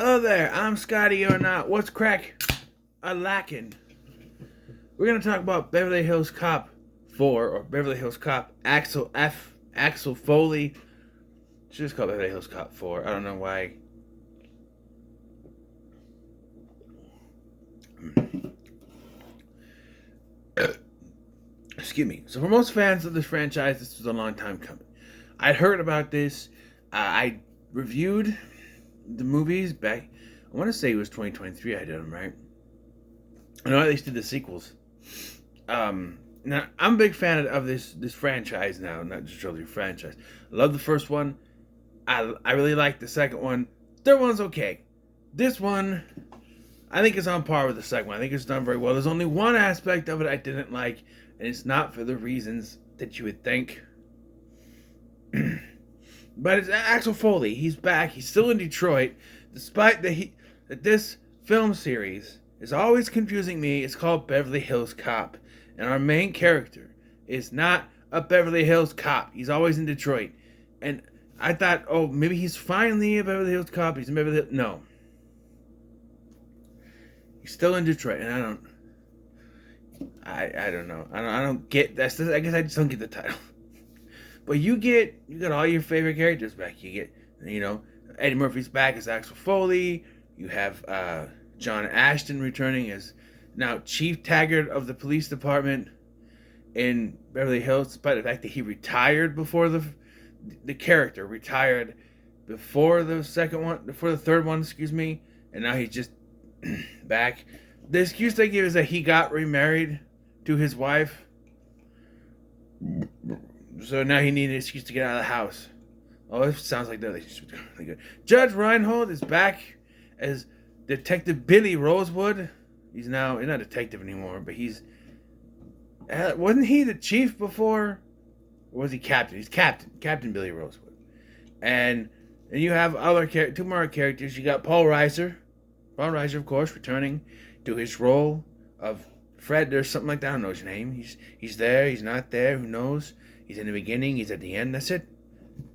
Hello there, I'm Scotty or not. What's crack a lacking? We're gonna talk about Beverly Hills Cop 4 or Beverly Hills Cop Axel Foley. Should just call it Beverly Hills Cop 4. I don't know why. Excuse me. So for most fans of this franchise, this was a long time coming. I'd heard about this. I reviewed the movies back. I want to say it was 2023. I did them, right. I know at least did the sequels. Now I'm a big fan of this franchise now, not just really franchise. I love the first one. I really like the second one. Third one's okay. This one, I think it's on par with the second one. I think it's done very well. There's only one aspect of it I didn't like, and it's not for the reasons that you would think. But it's Axel Foley. He's back. He's still in Detroit, despite that this film series is always confusing me. It's called Beverly Hills Cop, and our main character is not a Beverly Hills Cop. He's always in Detroit, and I thought, oh, maybe he's finally a Beverly Hills Cop. He's in Beverly Hills. No, he's still in Detroit, and I don't know. I don't get that. I guess I just don't get the title. But you got all your favorite characters back. You get, Eddie Murphy's back as Axel Foley. You have John Ashton returning as now Chief Taggart of the police department in Beverly Hills, despite the fact that he retired before the character retired before the third one, excuse me, and now he's just back. The excuse they give is that he got remarried to his wife. So now he needed an excuse to get out of the house. Oh, it sounds like that. Really good. Judge Reinhold is back as Detective Billy Rosewood. He's not a detective anymore, but wasn't he the chief before? Or was he captain? He's Captain Billy Rosewood. And you have two more characters. You got Paul Reiser. Paul Reiser, of course, returning to his role of Fred. There's something like that. I don't know his name. He's there. He's not there. Who knows? He's in the beginning. He's at the end. That's it.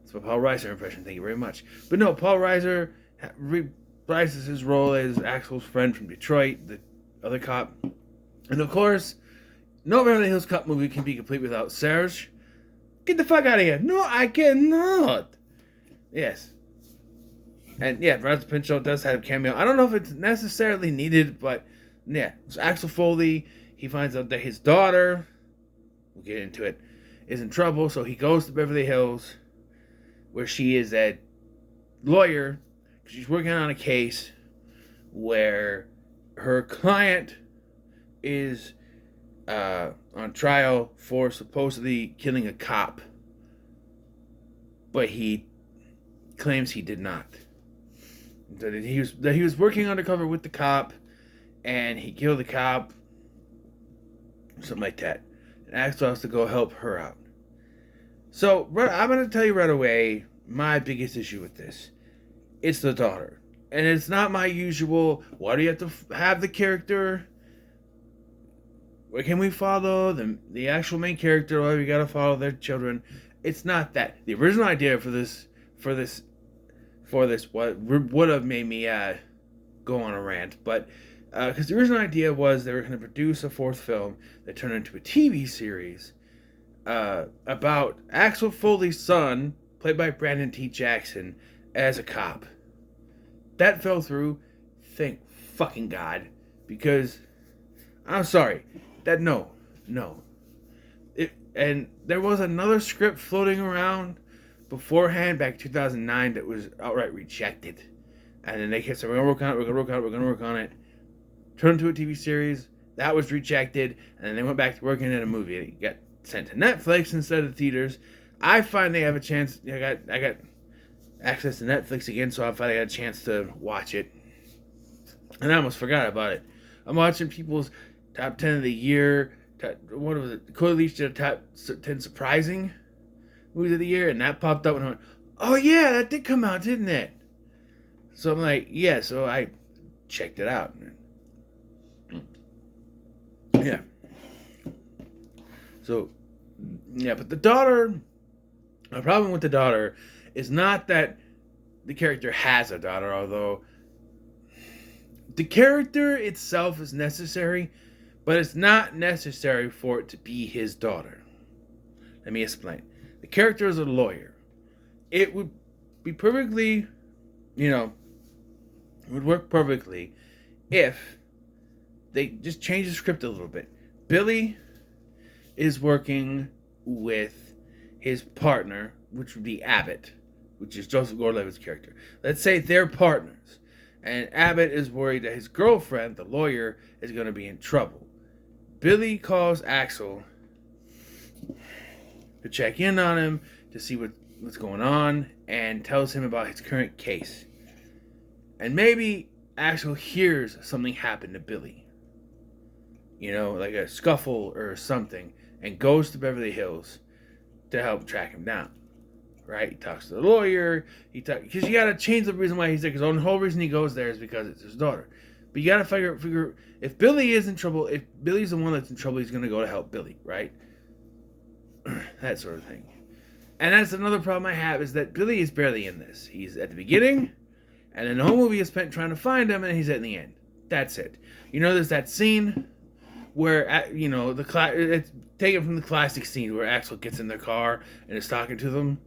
That's my Paul Reiser impression. Thank you very much. But no, Paul Reiser reprises his role as Axel's friend from Detroit, the other cop. And of course, no Beverly Hills Cop movie can be complete without Serge. Get the fuck out of here. No, I cannot. Yes. And yeah, Brad Pinchot does have a cameo. I don't know if it's necessarily needed, but yeah. So Axel Foley, he finds out that his daughter, we'll get into it, is in trouble, so he goes to Beverly Hills, where she is a lawyer. She's working on a case where her client is on trial for supposedly killing a cop, but he claims he did not. That he was working undercover with the cop, and he killed the cop, something like that. And Axel has to go help her out. So I'm going to tell you right away my biggest issue with this. It's the daughter. And it's not my usual, why do you have to have the character? Where can we follow the actual main character? Why we got to follow their children? It's not that. The original idea for this what would have made me go on a rant, but because the original idea was they were going to produce a fourth film that turned into a TV series about Axel Foley's son, played by Brandon T. Jackson, as a cop. That fell through, thank fucking God, because I'm sorry, no. And there was another script floating around beforehand back in 2009 that was outright rejected. And then they kept saying, we're going to work on it. Turned into a TV series. That was rejected. And then they went back to working in a movie. It got sent to Netflix instead of theaters. I finally have a chance. I got access to Netflix again, so I finally got a chance to watch it. And I almost forgot about it. I'm watching people's top 10 of the year. What was it? Cody Leach did a top 10 surprising movies of the year, and that popped up, and I went, oh yeah, that did come out, didn't it? So I'm like, yeah, so I checked it out. Yeah. So, yeah, but the problem with the daughter is not that the character has a daughter, although The character itself is necessary, but it's not necessary for it to be his daughter. Let me explain. The character is a lawyer. It would be perfectly, you know, would work perfectly if they just change the script a little bit. Billy is working with his partner, which would be Abbott, which is Joseph Gordon-Levitt's character. Let's say they're partners, and Abbott is worried that his girlfriend, the lawyer, is going to be in trouble. Billy calls Axel to check in on him, to see what's going on, and tells him about his current case. And maybe Axel hears something happen to Billy. You know, like a scuffle or something, and goes to Beverly Hills to help track him down. Right? He talks to the lawyer. Because you gotta change the reason why he's there. Because the whole reason he goes there is because it's his daughter. But you gotta figure if Billy is in trouble, if Billy's the one that's in trouble, he's gonna go to help Billy, right? That sort of thing. And that's another problem I have, is that Billy is barely in this. He's at the beginning, and then the whole movie is spent trying to find him, and he's at the end. That's it. You know, there's that scene where, you know, it's taken from the classic scene where Axel gets in their car and is talking to them.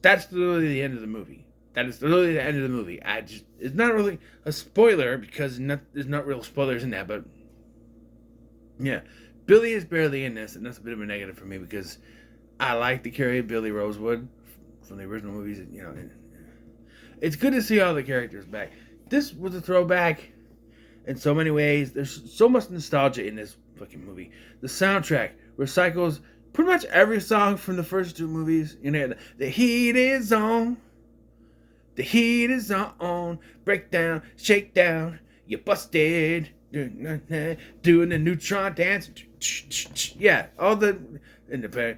That's literally the end of the movie. That is literally the end of the movie. It's not really a spoiler because there's not real spoilers in that, but yeah, Billy is barely in this, and that's a bit of a negative for me because I like the character of Billy Rosewood from the original movies. You know, it's good to see all the characters back. This was a throwback in so many ways. There's so much nostalgia in this fucking movie. The soundtrack recycles pretty much every song from the first two movies. You know, the heat is on. The heat is on. Break down, shake down. You busted. Doing the neutron dance. Yeah, all the. In the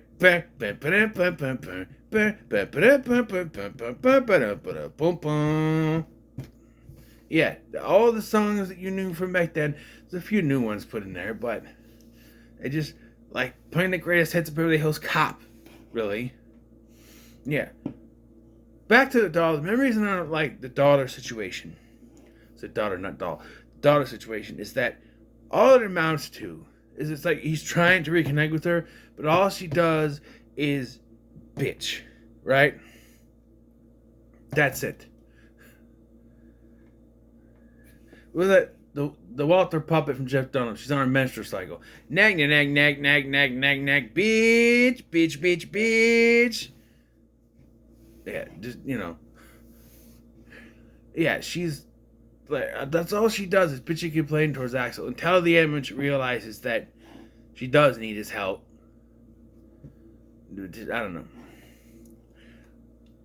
yeah, all the songs that you knew from back then. There's a few new ones put in there, but it just like playing the greatest hits of Beverly Hills Cop, really. Yeah. Back to the doll. The main reason I don't like the daughter situation, it's a daughter, not doll. Daughter situation is that all it amounts to is it's like he's trying to reconnect with her, but all she does is bitch, right? That's it. Was that the Walter puppet from Jeff Dunham? She's on her menstrual cycle. Nag, nag, nag, nag, nag, nag, nag, nag, bitch, bitch, bitch, bitch. Yeah, just, you know. Yeah, she's like, that's all she does is bitchy complain towards Axel until the end when she realizes that she does need his help. I don't know.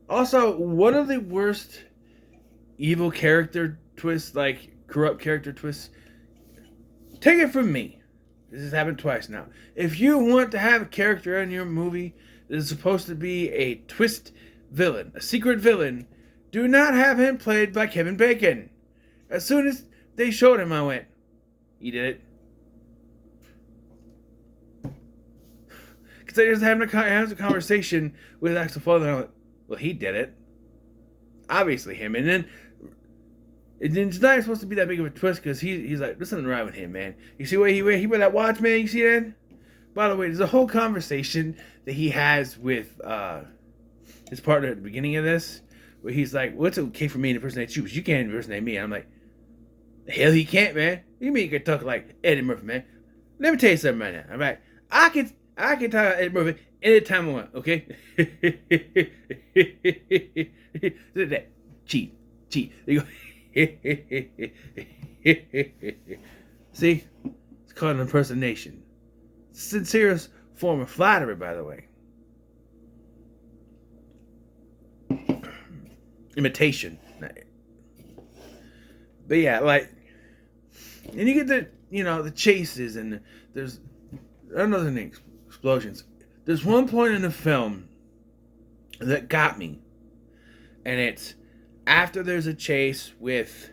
Also, one of the worst evil character twists, like corrupt character twists, take it from me. This has happened twice now. If you want to have a character in your movie that is supposed to be a twist villain, a secret villain, do not have him played by Kevin Bacon. As soon as they showed him, I went, he did it. Because I just having a conversation with Axel Foley, and I went, well, he did it. Obviously him. And then it's not supposed to be that big of a twist because he's like, there's something wrong with him, man. You see what he wear that watch, man? You see that? By the way, there's a whole conversation that he has with his partner at the beginning of this, where he's like, well, it's okay for me to impersonate you, but you can't impersonate me. And I'm like, the hell he can't, man. You mean you can talk like Eddie Murphy, man? Let me tell you something right now. I'm like, I can talk like Eddie Murphy anytime I want, okay? Cheat. There you go. See? It's called an impersonation. Sincerest form of flattery, by the way. Imitation. But yeah, like, and you get the chases, and there's another thing, explosions. There's one point in the film that got me, and it's after there's a chase with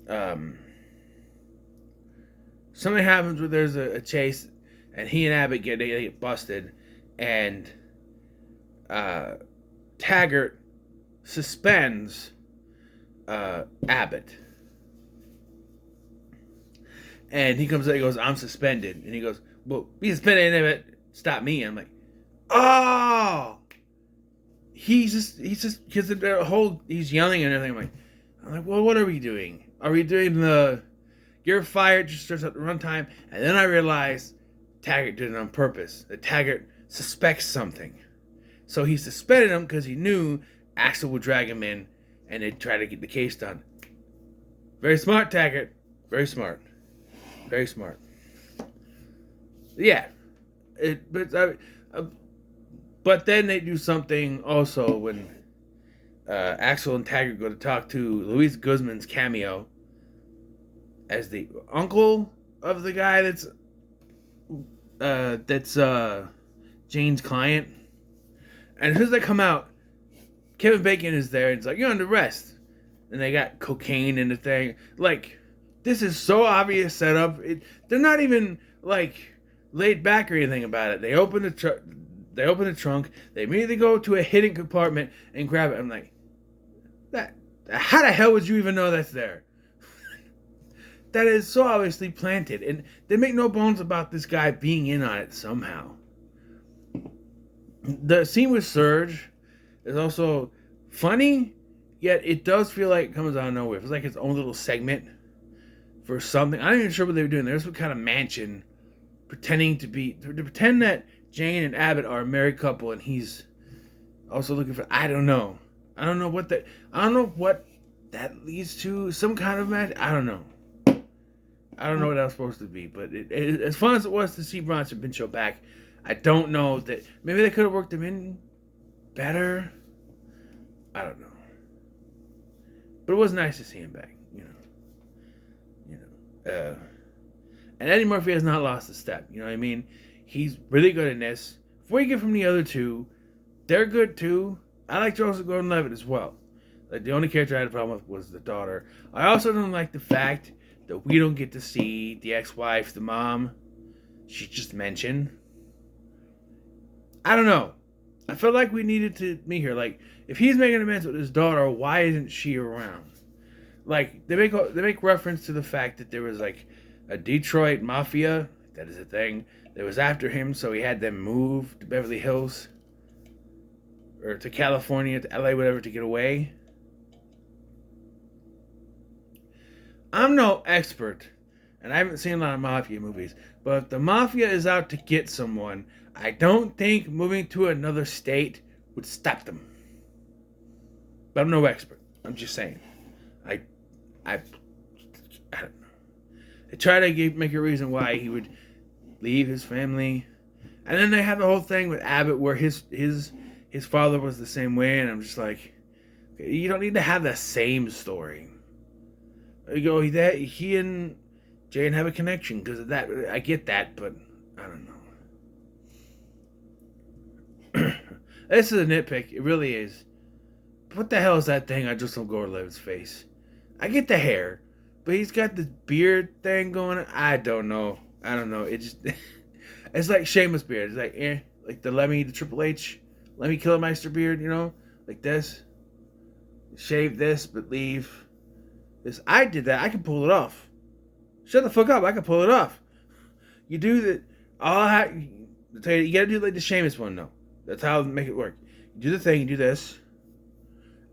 something happens where there's a chase, and he and Abbott get busted, and Taggart suspends Abbott, And he comes out, he goes, I'm suspended. And he goes, well, be suspended and it stop me. And I'm like, oh, he's just, because the whole, he's yelling and everything. I'm like, well, what are we doing? Are we doing the, you're fired, just starts at the runtime? And then I realized Taggart did it on purpose. That Taggart suspects something. So he suspended him because he knew Axel would drag him in and they'd try to get the case done. Very smart, Taggart. Very smart. Very smart. Yeah. But then they do something also when Axel and Taggart go to talk to Luis Guzman's cameo as the uncle of the guy that's Jane's client. And as soon as they come out, Kevin Bacon is there and it's like, you're under arrest. And they got cocaine in the thing. Like, this is so obvious setup. They're not even like laid back or anything about it. They open the trunk. They immediately go to a hidden compartment and grab it. I'm like, how the hell would you even know that's there? That is so obviously planted. And they make no bones about this guy being in on it somehow. The scene with Serge is also funny, yet it does feel like it comes out of nowhere. It feels like its own little segment for something. I'm not even sure what they were doing. There's some kind of mansion pretend that Jane and Abbott are a married couple and he's also looking for, I don't know what that leads to. Some kind of magic. I don't know what that was supposed to be, but as fun as it was to see Bronson Pinchot back, I don't know that maybe they could have worked him in better. I don't know. But it was nice to see him back, and Eddie Murphy has not lost a step. You know what I mean? He's really good in this. Before you get from the other two, they're good too. I like Joseph Gordon-Levitt as well. Like, the only character I had a problem with was the daughter. I also don't like the fact that we don't get to see the ex-wife, the mom. She's just mentioned. I don't know. I felt like we needed to meet her. Like, if he's making amends with his daughter, why isn't she around? Like, they make reference to the fact that there was like a Detroit mafia, that is a thing, that was after him, so he had them move to Beverly Hills or to California, to LA, whatever, to get away. I'm no expert, and I haven't seen a lot of mafia movies, but if the mafia is out to get someone, I don't think moving to another state would stop them. But I'm no expert. I'm just saying. I don't know. They try to make a reason why he would leave his family, and then they have the whole thing with Abbott where his father was the same way, and I'm just like, okay, you don't need to have the same story. You go, he and Jane have a connection because of that. I get that, but I don't know. This is a nitpick. It really is. What the hell is that thing on Joseph Gordon-Levitt's face? I get the hair, but he's got this beard thing going on. I don't know. It just, it's like Sheamus beard. It's like, like the Lemmy, the Triple H, Lemmy Killermeister beard, like this. Shave this, but leave this. I did that. I can pull it off. Shut the fuck up. I can pull it off. You do that. I'll tell you gotta do like the Sheamus one, though. That's how I make it work. You do the thing, you do this,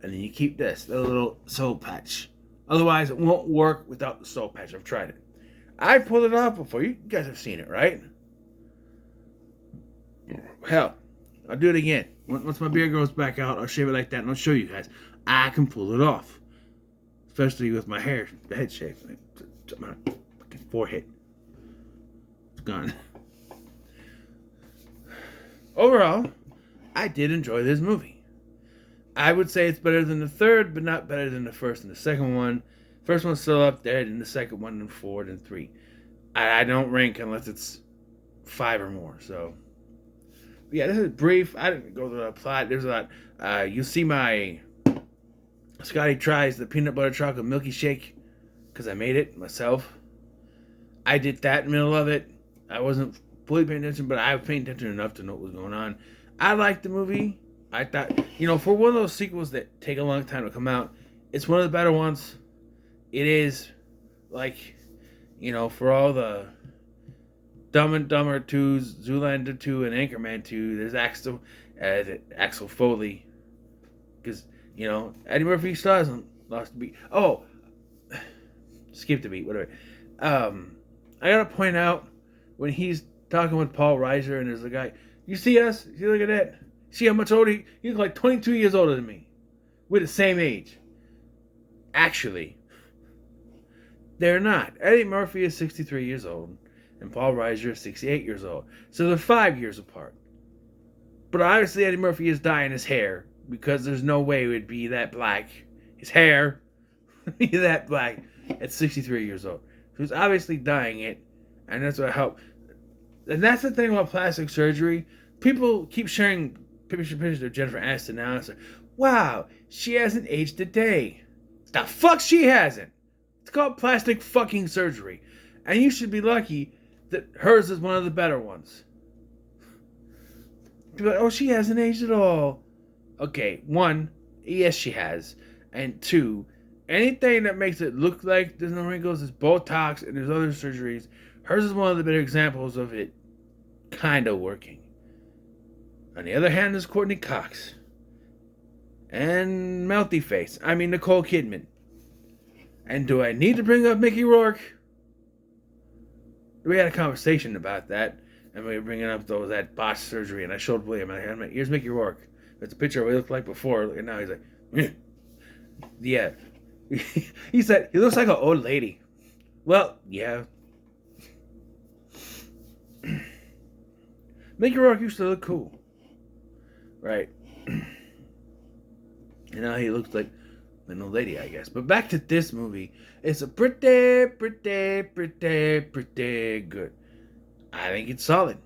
and then you keep this, the little soul patch. Otherwise, it won't work without the soul patch. I've tried it. I pulled it off before. You guys have seen it, right? Hell, I'll do it again. Once my beard grows back out, I'll shave it like that, and I'll show you guys. I can pull it off. Especially with my hair, the head shave. My fucking forehead. It's gone. Overall, I did enjoy this movie. I would say it's better than the third, but not better than the first and the second one. First one's still up there, and the second one, and 4, and 3. I don't rank unless it's 5 or more. So, yeah, this is brief. I didn't go through the plot. There's a lot. You see my Scotty tries the peanut butter chocolate milky shake because I made it myself. I did that in the middle of it. I wasn't fully paying attention, but I was paying attention enough to know what was going on. I liked the movie. I thought, for one of those sequels that take a long time to come out, it's one of the better ones. It is, like, for all the Dumb and Dumber 2, Zoolander 2, and Anchorman 2, there's Axel Foley. Because, Eddie Murphy still hasn't lost a beat. Oh, skip the beat, whatever. I gotta point out, when he's talking with Paul Reiser and there's a guy, you see us? You look at that? See how much older? You look like 22 years older than me. We're the same age. Actually, they're not. Eddie Murphy is 63 years old, and Paul Reiser is 68 years old. So they're 5 years apart. But obviously Eddie Murphy is dyeing his hair, because there's no way it would be that black. His hair would be that black at 63 years old. So he's obviously dyeing it, and that's what helped. And that's the thing about plastic surgery. People keep sharing pictures of Jennifer Aniston now. It's like, wow, she hasn't aged a day. The fuck she hasn't. It's called plastic fucking surgery. And you should be lucky that hers is one of the better ones. But, oh, she hasn't aged at all. Okay, one, yes she has. And two, anything that makes it look like there's no wrinkles is Botox and there's other surgeries. Hers is one of the better examples of it kind of working. On the other hand, there's Courtney Cox. And Melty Face. I mean, Nicole Kidman. And do I need to bring up Mickey Rourke? We had a conversation about that. And we were bringing up that botched surgery. And I showed William. I'm like, here's Mickey Rourke. That's a picture of what he looked like before. Look at now. He's like, yeah. He said, he looks like an old lady. Well, yeah. Mickey Rourke used to look cool. Right. And now he looks like an old lady, I guess. But back to this movie. It's a pretty good. I think it's solid.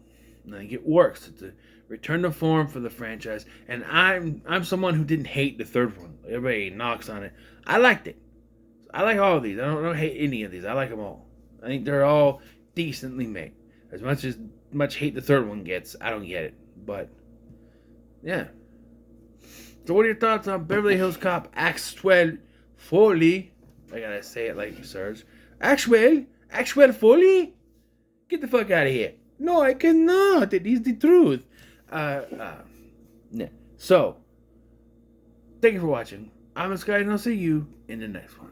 I think it works. It's a return to form for the franchise. And I'm someone who didn't hate the third one. Everybody knocks on it. I liked it. I like all of these. I don't hate any of these. I like them all. I think they're all decently made. As much hate the third one gets, I don't get it. But, yeah. So what are your thoughts on Beverly Hills Cop Axel Foley? I gotta say it like Serge. Axel Foley? Get the fuck out of here. No, I cannot. It is the truth. Yeah. So, thank you for watching. I'm this guy, and I'll see you in the next one.